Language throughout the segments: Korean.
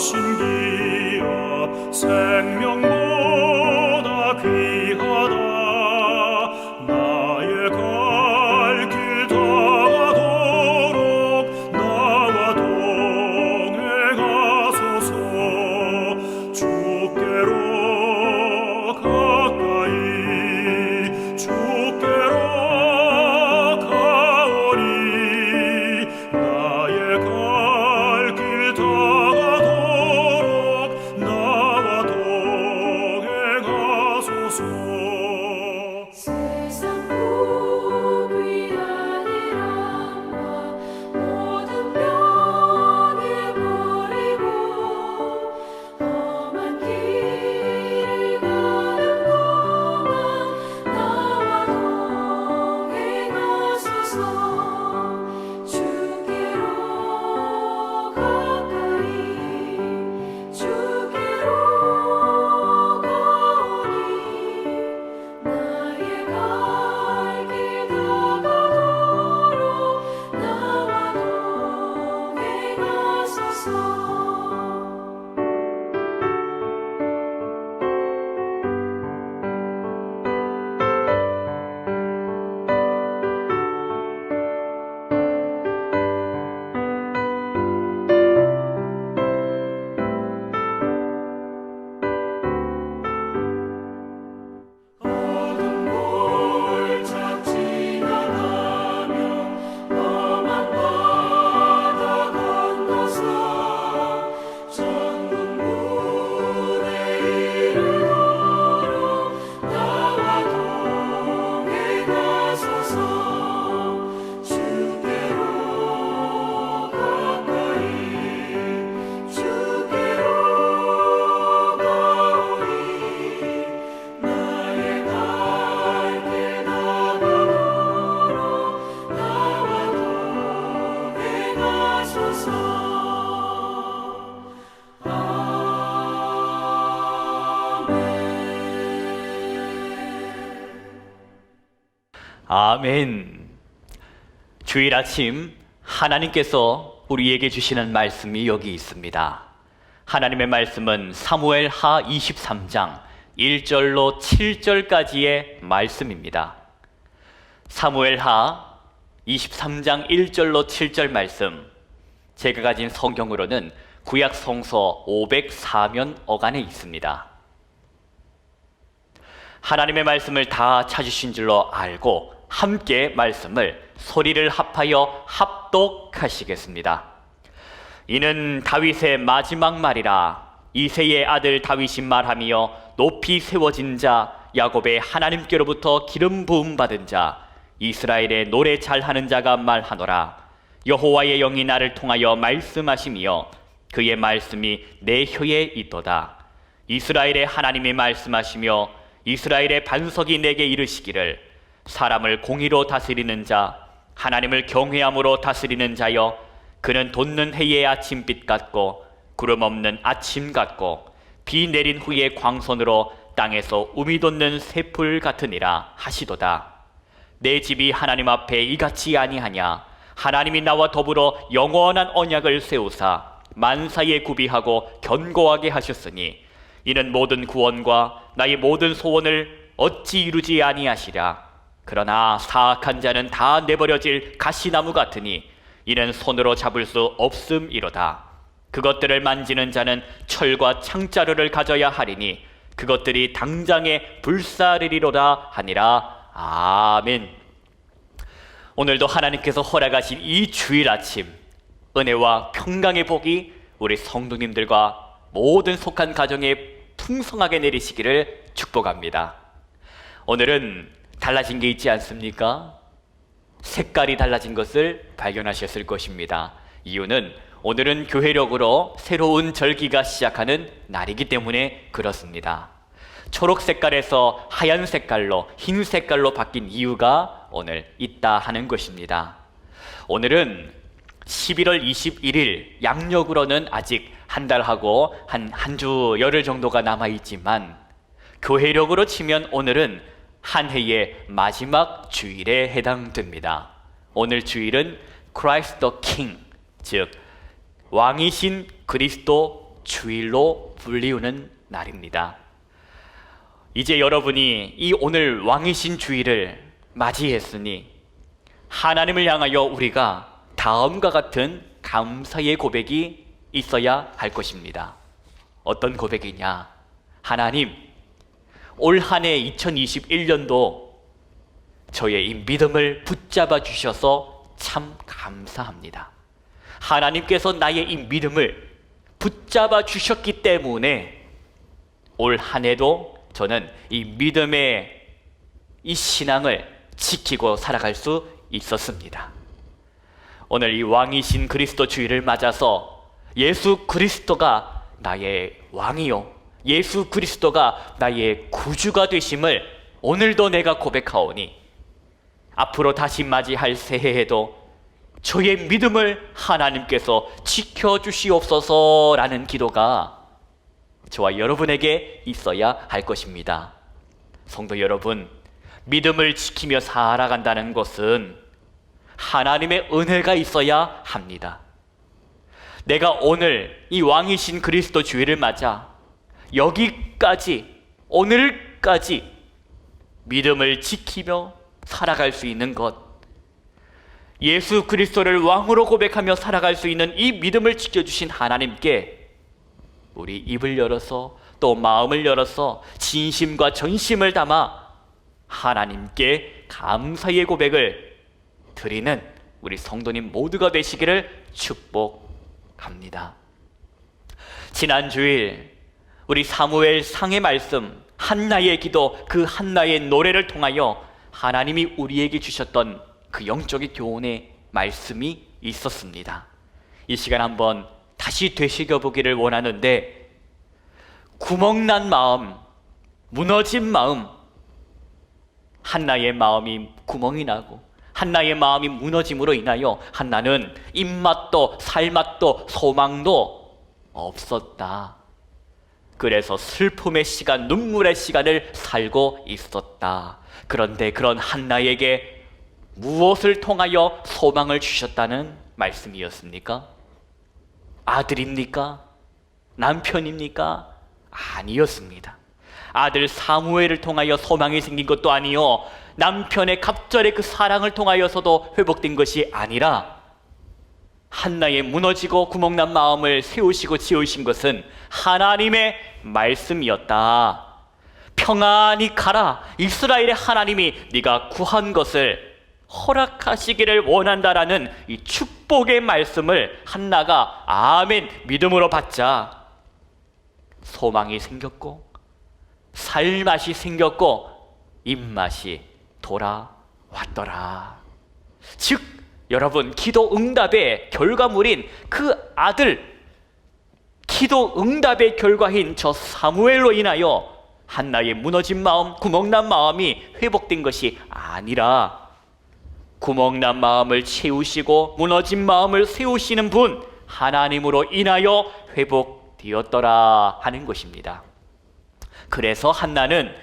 신기야 생명보다 귀하다. 나의 갈 길 다가도록 나와 동행하소서. 주께로 가까이 주께로 가오리. 나의 갈 길 다가도록 나와 동행하소서. 세상 복이 아니라 모든 명예버리고 험한 길을 가는 동안 나와 동행하소서. 주께로 가까이 주께로 가오니 나의 갈 길 다가도록 나와 동행하소서. 어둠 골짝 지나가며 험한 바다 건너서 천국 문에 이르도록 나와 동행하소서. 주께로 가까이 주께로 가오리. 나의 갈 길 다가도록 나와 동행하소서. 아멘. 주일 아침 하나님께서 우리에게 주시는 말씀이 여기 있습니다. 하나님의 말씀은 사무엘하 23장 1절로 7절까지의 말씀입니다. 사무엘하 23장 1절로 7절 말씀, 제가 가진 성경으로는 구약 성서 504면 어간에 있습니다. 하나님의 말씀을 다 찾으신 줄로 알고 함께 말씀을 소리를 합하여 합독하시겠습니다. 이는 다윗의 마지막 말이라. 이새의 아들 다윗이 말하며 높이 세워진 자, 야곱의 하나님께로부터 기름 부음 받은 자, 이스라엘의 노래 잘하는 자가 말하노라. 여호와의 영이 나를 통하여 말씀하시며 그의 말씀이 내 혀에 있도다. 이스라엘의 하나님이 말씀하시며 이스라엘의 반석이 내게 이르시기를, 사람을 공의로 다스리는 자, 하나님을 경외함으로 다스리는 자여, 그는 돋는 해의 아침빛 같고 구름 없는 아침 같고 비 내린 후에 광선으로 땅에서 우미 돋는 새풀 같으니라 하시도다. 내 집이 하나님 앞에 이같이 아니하냐. 하나님이 나와 더불어 영원한 언약을 세우사 만사에 구비하고 견고하게 하셨으니, 이는 모든 구원과 나의 모든 소원을 어찌 이루지 아니하시랴. 그러나 사악한 자는 다 내버려질 가시나무 같으니 이는 손으로 잡을 수 없음이로다. 그것들을 만지는 자는 철과 창자루를 가져야 하리니 그것들이 당장에 불사르리로다 하니라. 아멘. 오늘도 하나님께서 허락하신 이 주일 아침, 은혜와 평강의 복이 우리 성도님들과 모든 속한 가정에 풍성하게 내리시기를 축복합니다. 오늘은 달라진 게 있지 않습니까? 색깔이 달라진 것을 발견하셨을 것입니다. 이유는 오늘은 교회력으로 새로운 절기가 시작하는 날이기 때문에 그렇습니다. 초록 색깔에서 하얀 색깔로, 흰 색깔로 바뀐 이유가 오늘 있다 하는 것입니다. 오늘은 11월 21일, 양력으로는 아직 한 달하고 한 주 열흘 정도가 남아있지만 교회력으로 치면 오늘은 한 해의 마지막 주일에 해당됩니다. 오늘 주일은 Christ the King, 즉 왕이신 그리스도 주일로 불리우는 날입니다. 이제 여러분이 이 오늘 왕이신 주일을 맞이했으니 하나님을 향하여 우리가 다음과 같은 감사의 고백이 있어야 할 것입니다. 어떤 고백이냐? 하나님, 올 한 해 2021년도 저의 이 믿음을 붙잡아 주셔서 참 감사합니다. 하나님께서 나의 이 믿음을 붙잡아 주셨기 때문에 올 한 해도 저는 이 믿음의 이 신앙을 지키고 살아갈 수 있었습니다. 오늘 이 왕이신 그리스도 주일을 맞아서 예수 그리스도가 나의 왕이요, 예수 그리스도가 나의 구주가 되심을 오늘도 내가 고백하오니 앞으로 다시 맞이할 새해에도 저의 믿음을 하나님께서 지켜주시옵소서라는 기도가 저와 여러분에게 있어야 할 것입니다. 성도 여러분, 믿음을 지키며 살아간다는 것은 하나님의 은혜가 있어야 합니다. 내가 오늘 이 왕이신 그리스도 주일을 맞아 여기까지, 오늘까지 믿음을 지키며 살아갈 수 있는 것, 예수 그리스도를 왕으로 고백하며 살아갈 수 있는 이 믿음을 지켜주신 하나님께 우리 입을 열어서 또 마음을 열어서 진심과 전심을 담아 하나님께 감사의 고백을 드리는 우리 성도님 모두가 되시기를 축복합니다. 지난 주일 우리 사무엘 상의 말씀, 한나의 기도, 그 한나의 노래를 통하여 하나님이 우리에게 주셨던 그 영적인 교훈의 말씀이 있었습니다. 이 시간 한번 다시 되새겨보기를 원하는데, 구멍난 마음, 무너진 마음, 한나의 마음이 구멍이 나고 한나의 마음이 무너짐으로 인하여 한나는 입맛도 살맛도 소망도 없었다. 그래서 슬픔의 시간, 눈물의 시간을 살고 있었다. 그런데 그런 한나에게 무엇을 통하여 소망을 주셨다는 말씀이었습니까? 아들입니까? 남편입니까? 아니었습니다. 아들 사무엘을 통하여 소망이 생긴 것도 아니요, 남편의 갑절의 그 사랑을 통하여서도 회복된 것이 아니라 한나의 무너지고 구멍난 마음을 세우시고 지으신 것은 하나님의 말씀이었다. 평안히 가라. 이스라엘의 하나님이 네가 구한 것을 허락하시기를 원한다라는 이 축복의 말씀을 한나가 아멘 믿음으로 받자 소망이 생겼고 살맛이 생겼고 입맛이 돌아왔더라. 즉 여러분, 기도 응답의 결과물인 그 아들, 기도 응답의 결과인 저 사무엘로 인하여 한나의 무너진 마음, 구멍난 마음이 회복된 것이 아니라 구멍난 마음을 채우시고 무너진 마음을 세우시는 분 하나님으로 인하여 회복되었더라 하는 것입니다. 그래서 한나는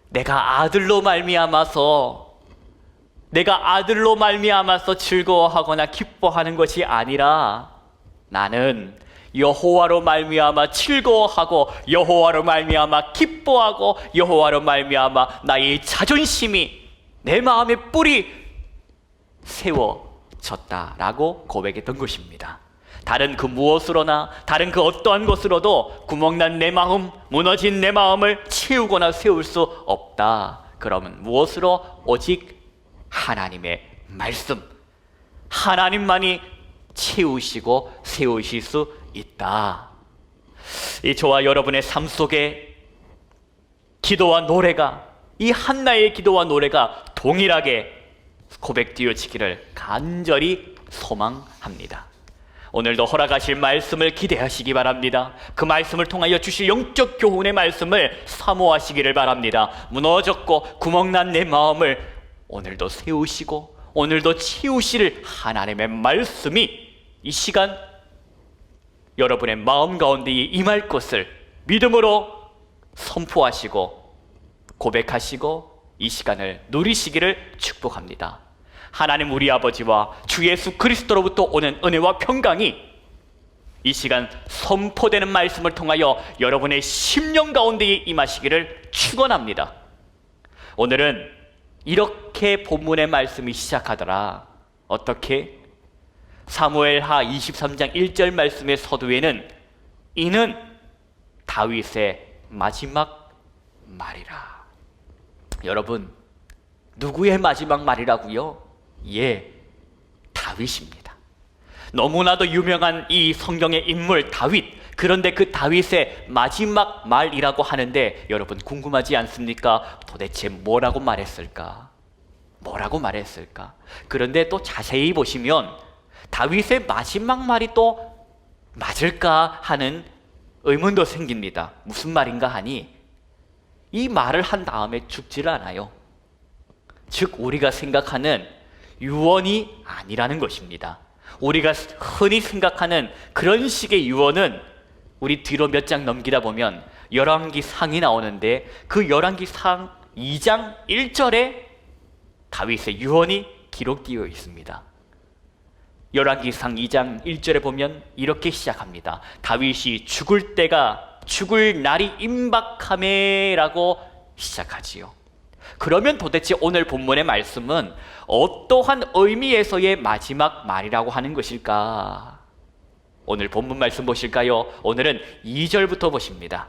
내가 아들로 말미암아서 즐거워하거나 기뻐하는 것이 아니라 나는 여호와로 말미암아 즐거워하고 여호와로 말미암아 기뻐하고 여호와로 말미암아 나의 자존심이 내 마음의 뿔이 세워졌다라고 고백했던 것입니다. 다른 그 무엇으로나 다른 그 어떠한 것으로도 구멍난 내 마음, 무너진 내 마음을 채우거나 세울 수 없다. 그러면 무엇으로? 오직 하나님의 말씀, 하나님만이 채우시고 세우실 수 있다. 이 저와 여러분의 삶 속에 기도와 노래가, 이 한나의 기도와 노래가 동일하게 고백되어지기를 간절히 소망합니다. 오늘도 허락하실 말씀을 기대하시기 바랍니다. 그 말씀을 통하여 주실 영적 교훈의 말씀을 사모하시기를 바랍니다. 무너졌고 구멍난 내 마음을 오늘도 세우시고 오늘도 채우실 하나님의 말씀이 이 시간 여러분의 마음 가운데 임할 것을 믿음으로 선포하시고 고백하시고 이 시간을 누리시기를 축복합니다. 하나님 우리 아버지와 주 예수 그리스도로부터 오는 은혜와 평강이 이 시간 선포되는 말씀을 통하여 여러분의 심령 가운데에 임하시기를 축원합니다. 오늘은 이렇게 본문의 말씀이 시작하더라. 어떻게? 사무엘하 23장 1절 말씀의 서두에는 이는 다윗의 마지막 말이라. 여러분, 누구의 마지막 말이라고요? 예, 다윗입니다. 너무나도 유명한 이 성경의 인물 다윗. 그런데 그 다윗의 마지막 말이라고 하는데 여러분 궁금하지 않습니까? 도대체 뭐라고 말했을까? 뭐라고 말했을까? 그런데 또 자세히 보시면 다윗의 마지막 말이 또 맞을까 하는 의문도 생깁니다. 무슨 말인가 하니 이 말을 한 다음에 죽지를 않아요. 즉 우리가 생각하는 유언이 아니라는 것입니다. 우리가 흔히 생각하는 그런 식의 유언은 우리 뒤로 몇 장 넘기다 보면 열왕기상이 나오는데 그 열왕기상 2장 1절에 다윗의 유언이 기록되어 있습니다. 열왕기상 2장 1절에 보면 이렇게 시작합니다. 다윗이 죽을 날이 임박하매라고 시작하지요. 그러면 도대체 오늘 본문의 말씀은 어떠한 의미에서의 마지막 말이라고 하는 것일까? 오늘 본문 말씀 보실까요? 오늘은 2절부터 보십니다.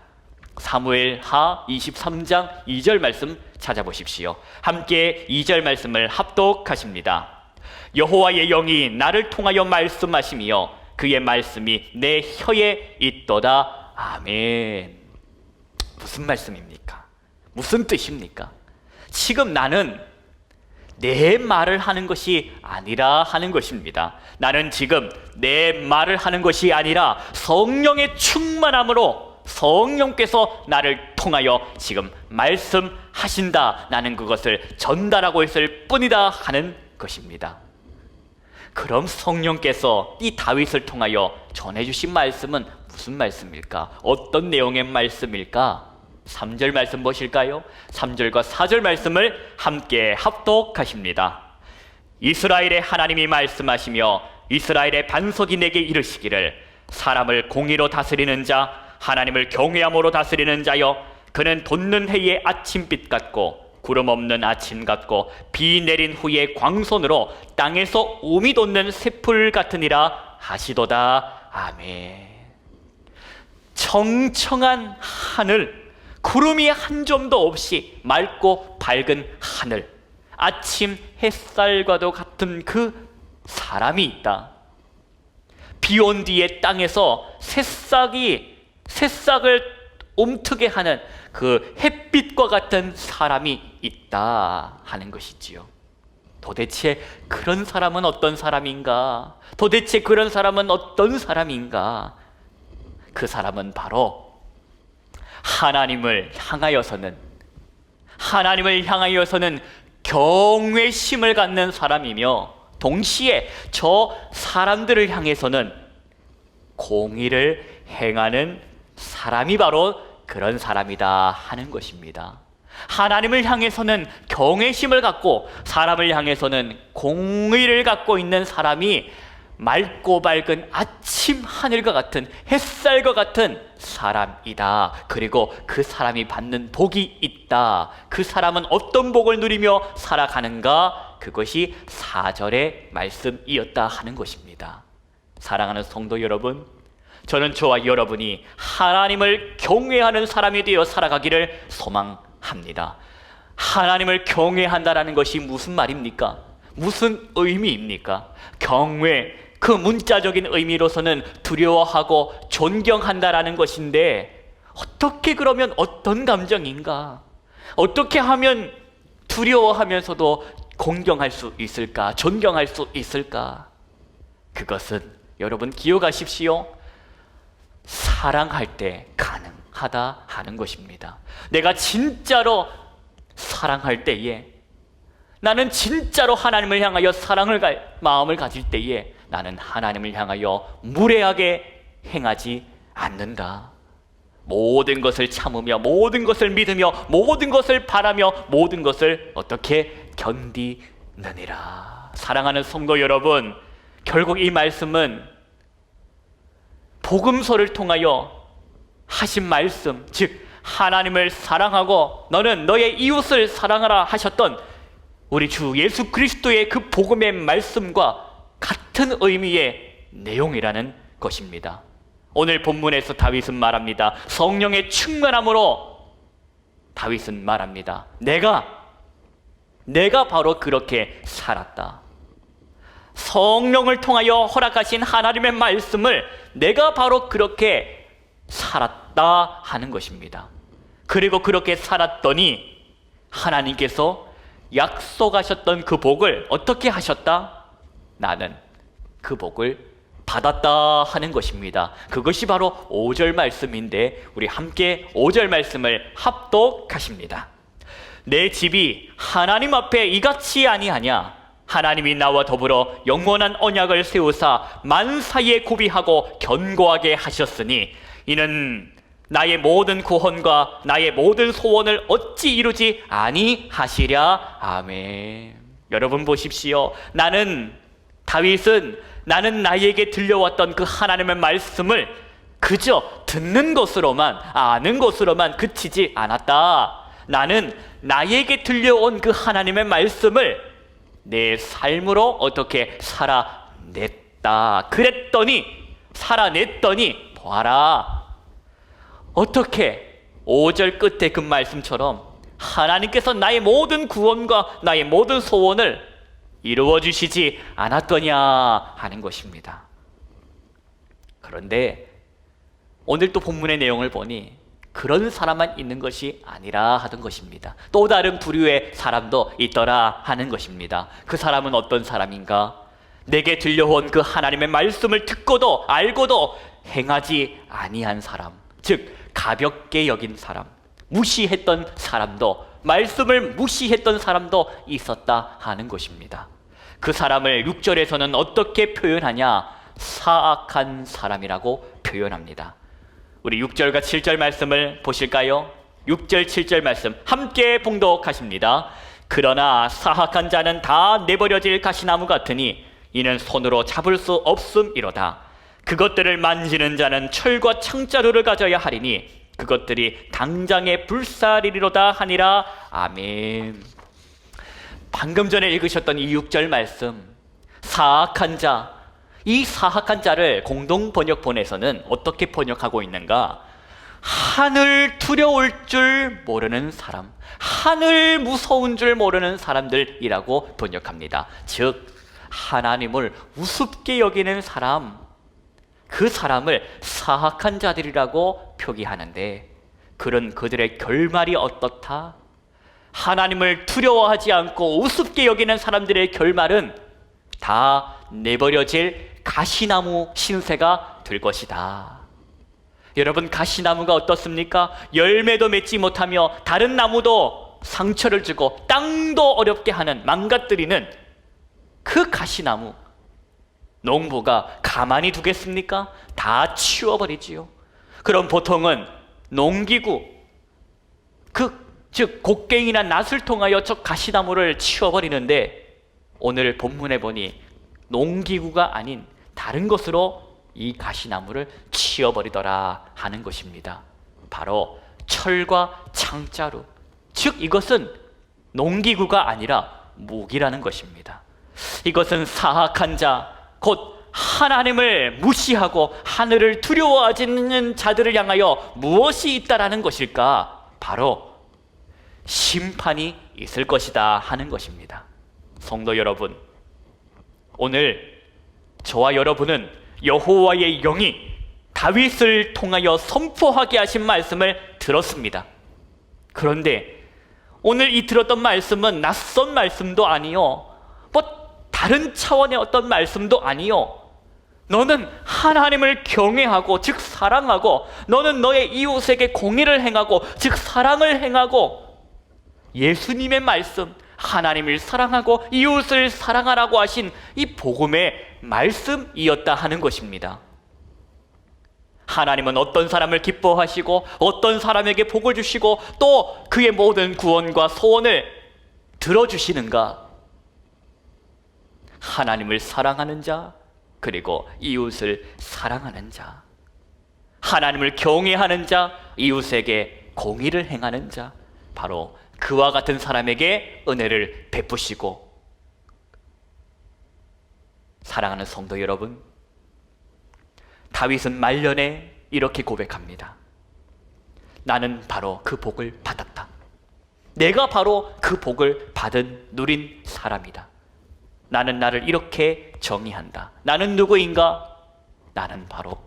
사무엘하 23장 2절 말씀 찾아보십시오. 함께 2절 말씀을 합독하십니다. 여호와의 영이 나를 통하여 말씀하시며 그의 말씀이 내 혀에 있도다. 아멘. 무슨 말씀입니까? 무슨 뜻입니까? 지금 나는 내 말을 하는 것이 아니라 하는 것입니다. 나는 지금 내 말을 하는 것이 아니라 성령의 충만함으로 성령께서 나를 통하여 지금 말씀하신다. 나는 그것을 전달하고 있을 뿐이다 하는 것입니다. 그럼 성령께서 이 다윗을 통하여 전해주신 말씀은 무슨 말씀일까? 어떤 내용의 말씀일까? 3절 말씀 보실까요? 3절과 4절 말씀을 함께 합독하십니다. 이스라엘의 하나님이 말씀하시며 이스라엘의 반석이 내게 이르시기를 사람을 공의로 다스리는 자 하나님을 경외함으로 다스리는 자여 그는 돋는 해의 아침빛 같고 구름 없는 아침 같고 비 내린 후에 광선으로 땅에서 우미 돋는 새풀 같으니라 하시도다. 아멘. 청청한 하늘, 구름이 한 점도 없이 맑고 밝은 하늘, 아침 햇살과도 같은 그 사람이 있다. 비 온 뒤에 땅에서 새싹을 움트게 하는 그 햇빛과 같은 사람이 있다 하는 것이지요. 도대체 그런 사람은 어떤 사람인가? 도대체 그런 사람은 어떤 사람인가? 그 사람은 바로 하나님을 향하여서는 경외심을 갖는 사람이며 동시에 저 사람들을 향해서는 공의를 행하는 사람이 바로 그런 사람이다 하는 것입니다. 하나님을 향해서는 경외심을 갖고 사람을 향해서는 공의를 갖고 있는 사람이 맑고 밝은 아침 하늘과 같은 햇살과 같은 사람이다. 그리고 그 사람이 받는 복이 있다. 그 사람은 어떤 복을 누리며 살아가는가? 그것이 4절의 말씀이었다 하는 것입니다. 사랑하는 성도 여러분, 저는 저와 여러분이 하나님을 경외하는 사람이 되어 살아가기를 소망합니다. 하나님을 경외한다라는 것이 무슨 말입니까? 무슨 의미입니까? 경외, 그 문자적인 의미로서는 두려워하고 존경한다라는 것인데 어떻게 그러면 어떤 감정인가? 어떻게 하면 두려워하면서도 공경할 수 있을까? 존경할 수 있을까? 그것은 여러분 기억하십시오. 사랑할 때 가능하다 하는 것입니다. 내가 진짜로 사랑할 때에, 나는 진짜로 하나님을 향하여 마음을 가질 때에 나는 하나님을 향하여 무례하게 행하지 않는다. 모든 것을 참으며 모든 것을 믿으며 모든 것을 바라며 모든 것을 어떻게 견디느니라. 사랑하는 성도 여러분, 결국 이 말씀은 복음서를 통하여 하신 말씀, 즉 하나님을 사랑하고 너는 너의 이웃을 사랑하라 하셨던 우리 주 예수 그리스도의 그 복음의 말씀과 같은 의미의 내용이라는 것입니다. 오늘 본문에서 다윗은 말합니다. 성령의 충만함으로 다윗은 말합니다. 내가 바로 그렇게 살았다. 성령을 통하여 허락하신 하나님의 말씀을 내가 바로 그렇게 살았다 하는 것입니다. 그리고 그렇게 살았더니 하나님께서 약속하셨던 그 복을 어떻게 하셨다? 나는 그 복을 받았다 하는 것입니다. 그것이 바로 5절 말씀인데 우리 함께 5절 말씀을 합독하십니다. 내 집이 하나님 앞에 이같이 아니하냐? 하나님이 나와 더불어 영원한 언약을 세우사 만사에 고비하고 견고하게 하셨으니 이는 나의 모든 구원과 나의 모든 소원을 어찌 이루지 아니하시랴. 아멘. 여러분 보십시오. 다윗은 나는 나에게 들려왔던 그 하나님의 말씀을 그저 듣는 것으로만 아는 것으로만 그치지 않았다. 나는 나에게 들려온 그 하나님의 말씀을 내 삶으로 어떻게 살아냈다. 살아냈더니 보아라. 어떻게 5절 끝에 그 말씀처럼 하나님께서 나의 모든 구원과 나의 모든 소원을 이루어 주시지 않았더냐 하는 것입니다. 그런데 오늘 또 본문의 내용을 보니 그런 사람만 있는 것이 아니라 하던 것입니다. 또 다른 부류의 사람도 있더라 하는 것입니다. 그 사람은 어떤 사람인가? 내게 들려온 그 하나님의 말씀을 듣고도 알고도 행하지 아니한 사람, 즉 가볍게 여긴 사람, 무시했던 사람도, 말씀을 무시했던 사람도 있었다 하는 것입니다. 그 사람을 6절에서는 어떻게 표현하냐? 사악한 사람이라고 표현합니다. 우리 6절과 7절 말씀을 보실까요? 6절 7절 말씀 함께 봉독하십니다. 그러나 사악한 자는 다 내버려질 가시나무 같으니 이는 손으로 잡을 수 없음이로다. 그것들을 만지는 자는 철과 창자루를 가져야 하리니 그것들이 당장에 불사리리로다 하니라. 아멘. 방금 전에 읽으셨던 이 6절 말씀, 사악한 자, 이 사악한 자를 공동 번역본에서는 어떻게 번역하고 있는가? 하늘 두려울 줄 모르는 사람, 하늘 무서운 줄 모르는 사람들이라고 번역합니다. 즉 하나님을 우습게 여기는 사람, 그 사람을 사악한 자들이라고 표기하는데 그런 그들의 결말이 어떻다? 하나님을 두려워하지 않고 우습게 여기는 사람들의 결말은 다 내버려질 가시나무 신세가 될 것이다. 여러분, 가시나무가 어떻습니까? 열매도 맺지 못하며 다른 나무도 상처를 주고 땅도 어렵게 하는, 망가뜨리는 그 가시나무, 농부가 가만히 두겠습니까? 다 치워버리지요. 그럼 보통은 농기구, 즉 곡괭이나 낫을 통하여 저 가시나무를 치워버리는데 오늘 본문에 보니 농기구가 아닌 다른 것으로 이 가시나무를 치워버리더라 하는 것입니다. 바로 철과 창자루, 즉 이것은 농기구가 아니라 무기라는 것입니다. 이것은 사악한 자, 곧 하나님을 무시하고 하늘을 두려워하지 않는 자들을 향하여 무엇이 있다라는 것일까? 바로 심판이 있을 것이다 하는 것입니다. 성도 여러분, 오늘 저와 여러분은 여호와의 영이 다윗을 통하여 선포하게 하신 말씀을 들었습니다. 그런데 오늘 이 들었던 말씀은 낯선 말씀도 아니요, 다른 차원의 어떤 말씀도 아니요, 너는 하나님을 경외하고 즉 사랑하고, 너는 너의 이웃에게 공의를 행하고 즉 사랑을 행하고, 예수님의 말씀, 하나님을 사랑하고 이웃을 사랑하라고 하신 이 복음의 말씀이었다 하는 것입니다. 하나님은 어떤 사람을 기뻐하시고 어떤 사람에게 복을 주시고 또 그의 모든 구원과 소원을 들어주시는가? 하나님을 사랑하는 자, 그리고 이웃을 사랑하는 자. 하나님을 경외하는 자, 이웃에게 공의를 행하는 자, 바로 그와 같은 사람에게 은혜를 베푸시고, 사랑하는 성도 여러분, 다윗은 말년에 이렇게 고백합니다. 나는 바로 그 복을 받았다. 내가 바로 그 복을 받은 누린 사람이다. 나는 나를 이렇게 정의한다. 나는 누구인가? 나는 바로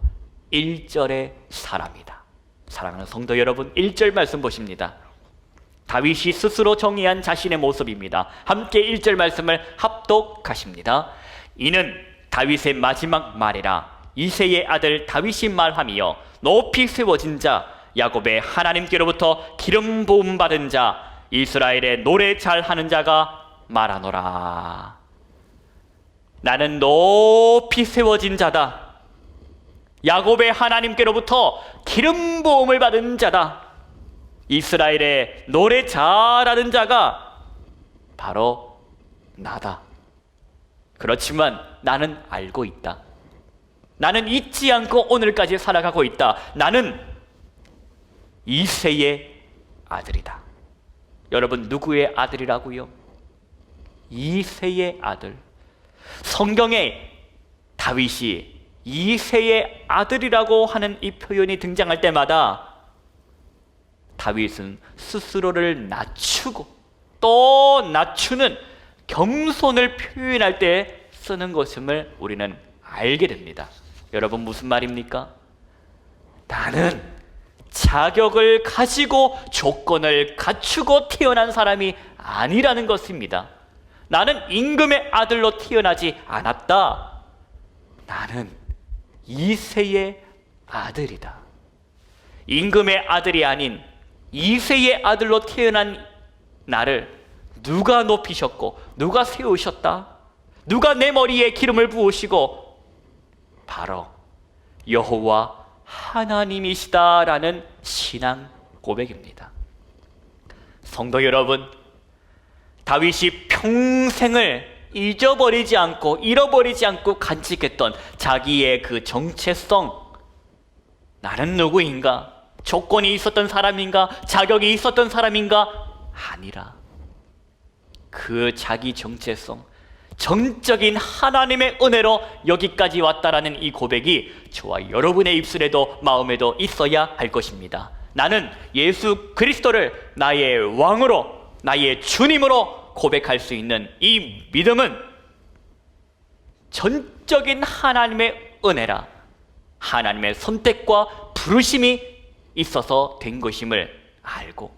1절의 사람이다. 사랑하는 성도 여러분, 1절 말씀 보십니다. 다윗이 스스로 정의한 자신의 모습입니다. 함께 1절 말씀을 합독하십니다. 이는 다윗의 마지막 말이라. 이새의 아들 다윗이 말하며 높이 세워진 자, 야곱의 하나님께로부터 기름 부음 받은 자, 이스라엘의 노래 잘하는 자가 말하노라. 나는 높이 세워진 자다. 야곱의 하나님께로부터 기름 부음을 받은 자다. 이스라엘의 노래 잘하는 자가 바로 나다. 그렇지만 나는 알고 있다. 나는 잊지 않고 오늘까지 살아가고 있다. 나는 이새의 아들이다. 여러분, 누구의 아들이라고요? 이새의 아들. 성경에 다윗이 이새의 아들이라고 하는 이 표현이 등장할 때마다 다윗은 스스로를 낮추고 또 낮추는 겸손을 표현할 때 쓰는 것임을 우리는 알게 됩니다. 여러분, 무슨 말입니까? 나는 자격을 가지고 조건을 갖추고 태어난 사람이 아니라는 것입니다. 나는 임금의 아들로 태어나지 않았다. 나는 이새의 아들이다. 임금의 아들이 아닌 이새의 아들로 태어난 나를 누가 높이셨고 누가 세우셨다? 누가 내 머리에 기름을 부으시고? 바로 여호와 하나님이시다라는 신앙 고백입니다. 성도 여러분, 다윗이 평생을 잊어버리지 않고 잃어버리지 않고 간직했던 자기의 그 정체성, 나는 누구인가? 조건이 있었던 사람인가? 자격이 있었던 사람인가? 아니라 그 자기 정체성, 전적인 하나님의 은혜로 여기까지 왔다라는 이 고백이 저와 여러분의 입술에도 마음에도 있어야 할 것입니다. 나는 예수 그리스도를 나의 왕으로, 나의 주님으로 고백할 수 있는 이 믿음은 전적인 하나님의 은혜라, 하나님의 선택과 부르심이 있어서 된 것임을 알고,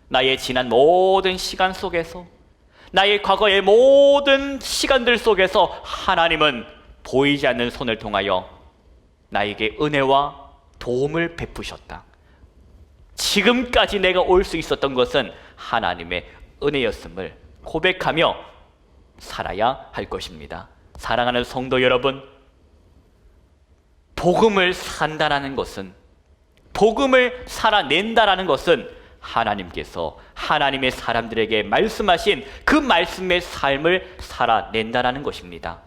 나의 지난 모든 시간 속에서, 나의 과거의 모든 시간들 속에서 하나님은 보이지 않는 손을 통하여 나에게 은혜와 도움을 베푸셨다. 지금까지 내가 올 수 있었던 것은 하나님의 은혜였음을 고백하며 살아야 할 것입니다. 사랑하는 성도 여러분, 복음을 산다라는 것은, 복음을 살아낸다라는 것은 하나님께서 하나님의 사람들에게 말씀하신 그 말씀의 삶을 살아낸다라는 것입니다.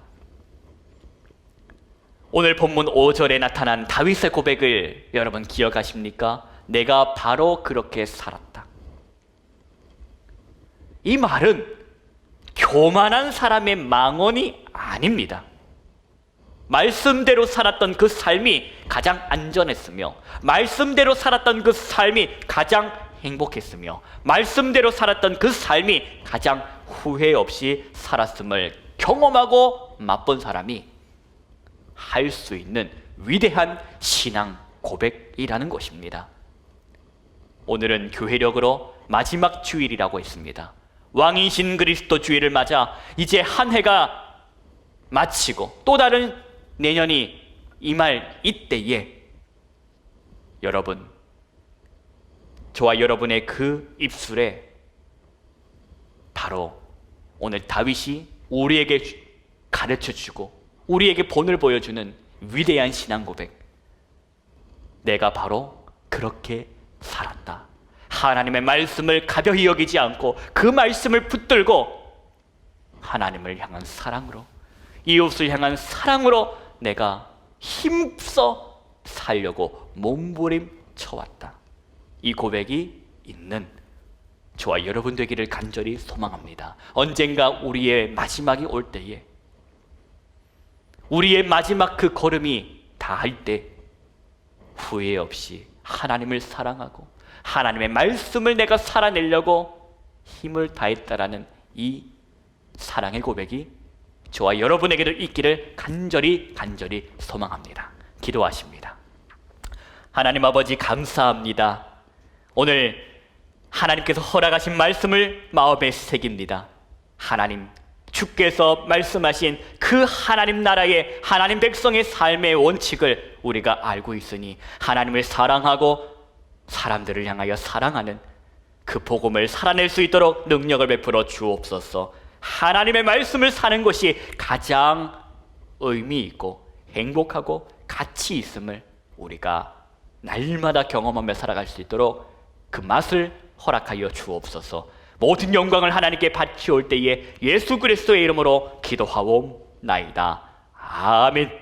오늘 본문 5절에 나타난 다윗의 고백을 여러분 기억하십니까? 내가 바로 그렇게 살았다. 이 말은 교만한 사람의 망언이 아닙니다. 말씀대로 살았던 그 삶이 가장 안전했으며, 말씀대로 살았던 그 삶이 가장 행복했으며, 말씀대로 살았던 그 삶이 가장 후회 없이 살았음을 경험하고 맛본 사람이 할 수 있는 위대한 신앙 고백이라는 것입니다. 오늘은 교회력으로 마지막 주일이라고 했습니다. 왕이신 그리스도 주일을 맞아 이제 한 해가 마치고 또 다른 내년이 임할 이때에 여러분, 저와 여러분의 그 입술에 바로 오늘 다윗이 우리에게 가르쳐주고 우리에게 본을 보여주는 위대한 신앙 고백, 내가 바로 그렇게 살았다. 하나님의 말씀을 가벼이 여기지 않고 그 말씀을 붙들고 하나님을 향한 사랑으로, 이웃을 향한 사랑으로 내가 힘써 살려고 몸부림쳐왔다. 이 고백이 있는 저와 여러분 되기를 간절히 소망합니다. 언젠가 우리의 마지막이 올 때에, 우리의 마지막 그 걸음이 닿을 때 후회 없이 하나님을 사랑하고 하나님의 말씀을 내가 살아내려고 힘을 다했다라는 이 사랑의 고백이 저와 여러분에게도 있기를 간절히 소망합니다. 기도하십니다. 하나님 아버지, 감사합니다. 오늘 하나님께서 허락하신 말씀을 마음에 새깁니다. 하나님, 주께서 말씀하신 그 하나님 나라의 하나님 백성의 삶의 원칙을 우리가 알고 있으니 하나님을 사랑하고 사람들을 향하여 사랑하는 그 복음을 살아낼 수 있도록 능력을 베풀어 주옵소서. 하나님의 말씀을 사는 것이 가장 의미 있고 행복하고 가치 있음을 우리가 날마다 경험하며 살아갈 수 있도록 그 맛을 허락하여 주옵소서. 모든 영광을 하나님께 바치올 때에 예수 그리스도의 이름으로 기도하옵나이다. 아멘.